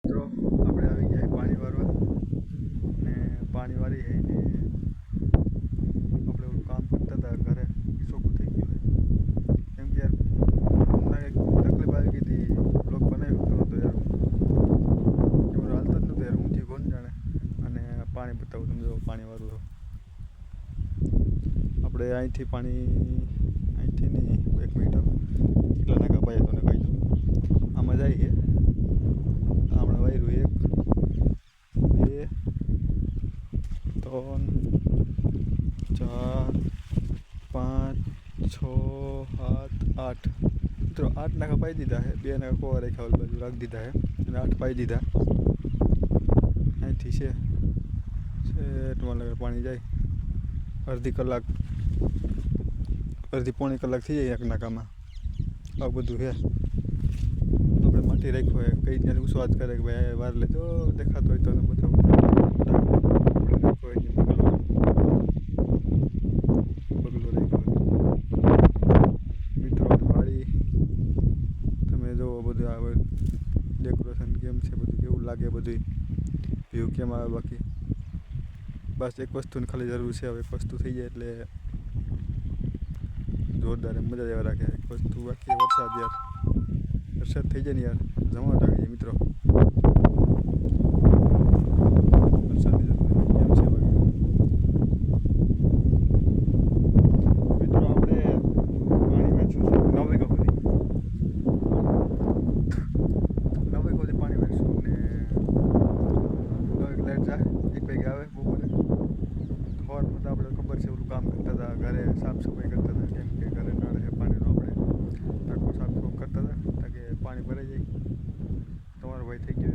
મિત્રો આપણે આવી ગયા પાણી વારવા ને પાણી વારી છે ને આપણે ઓલું કામ કરતા હતા ઘરે ચોખ્ખું થઈ ગયું છે કેમ કે યાર હમણાં એક તકલીફ આવી ગઈ હતી બ્લોગ બનાવી શકતો નહોતો યાર કેમેરો હાલતો જ નહોતો યાર ઊંચી કોણ જાણે અને પાણી બતાવું તમે જો પાણી વારું તો આપણે અહીંથી નહીં 1 મિનિટ કેટલા નાખા પાય તો કહી દઉં આમાં જાય છે હમણાં વાયરું 1 2 3 4 5 6 7 8 મિત્રો 8 નાખા પાઈ દીધા છે 2 નાખા કોવા રાખ્યા ઓલી બાજુ રાખી દીધા છે અને 8 પાઈ દીધા અહીંથી છે સેટમાં લગે પાણી જાય અડધી પોણી કલાક થઈ જાય એક નાકામાં આવું બધું છે આપણે માટી રાખ્યો હોય કઈ ત્યાં ઉસ્વાદ કરે કે ભાઈ વાર લેતો દેખાતો હોય તો બધા બગલો રાખ્યો મિત્રો વાળી તમે જોવો બધું આવે ડેકોરેશન કેમ છે બધું કેવું લાગે બધું વ્યૂ કેમ આવે બાકી બસ એક વસ્તુની ખાલી જરૂર છે હવે એક વસ્તુ થઈ જાય એટલે જોરદાર મજા જેવા રાખે એક વસ્તુ બાકી વરસાદ થઈ જાય ને યાર જમાવટ આવી જાય મિત્રો વરસાદની જરૂર કેમ છે બાકી મિત્રો આપણે પાણી વેચશું 9 વાગ્યા સુધી પાણી વેચશું ને 9 લાઈટ જાય 1 વાગે આવે બપોરે સવારમાં તો આપણે ખબર છે ઓલું કામ કરતા હતા ઘરે સાફ સફાઈ કરતા હતા કેમ કે ઘરે નળ છે પાણીનો આપણે ટાંકો સાફ કરતા હતા તાકે પાણી ભરાઈ જાય તમારો ભાઈ થઈ ગયો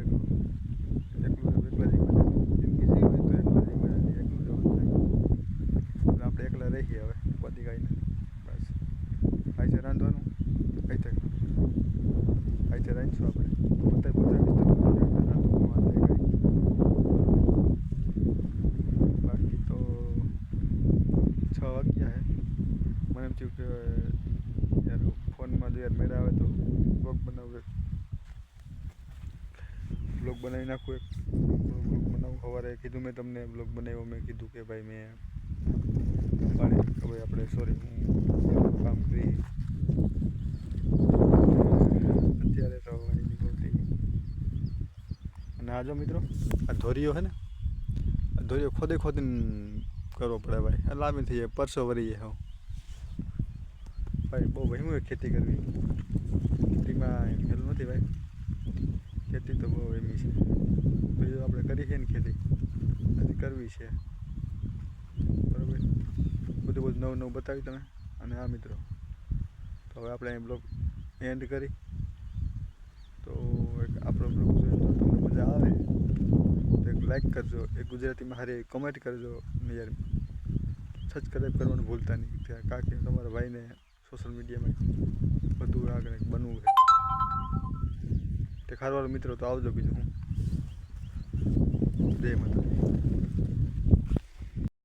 એકલા જઈ મજા જિંદગી જીવી હોય તો એકલા જઈ મજા નહીં એકલું જવું થાય એટલે આપણે એકલા રહીએ હવે બધી કાંઈ નથી બસ કાંઈ છે રાંધવાનું કઈ થાય કાંઈ છે રાંધશું આપણે પોતાવીશ રાંધવું વાંધે કાંઈ બાકી તો 6 વાગ્યા છે મને એમ થયું કે યાર ફોનમાં જો યાર મેળા આવે તો બ્લોગ બનાવી નાખું એક બ્લોગ બનાવું સવારે કીધું મેં તમને બ્લોગ બનાવ્યો મેં કીધું કે ભાઈ મેં પાણી ભાઈ આપણે સોરી હું કામ કરી અત્યારે તો એની મોટી અને આ જો મિત્રો આ ધોરીઓ છે ને આ ધોરીઓ ખોદીને કરવો પડે ભાઈ લાંબી થઈ જાય પરસો વરી જાય ભાઈ બહુ ભાઈ હું ખેતી કરવી ખેતીમાં હેલું નથી ભાઈ ખેતી તો બહુ એમી છે બીજું આપણે કરી છે ને ખેતી હજી કરવી છે બરાબર બધું નવું બતાવી તમે અને આ મિત્રો તો હવે આપણે અહીં બ્લોગ એન્ડ કરી તો એક આપણો બ્લોગ જોઈએ તો તમને મજા આવે તો એક લાઈક કરજો એક ગુજરાતીમાં સારી કમેન્ટ કરજો ને યાર સબસ્ક્રાઈબ કરવાનું ભૂલતા નહીં કારણ કે તમારા ભાઈને સોશિયલ મીડિયામાં બધું આગળ બનવું છે તે ખારવાળો મિત્રો તો આવજો બીજું હું જય માતાજી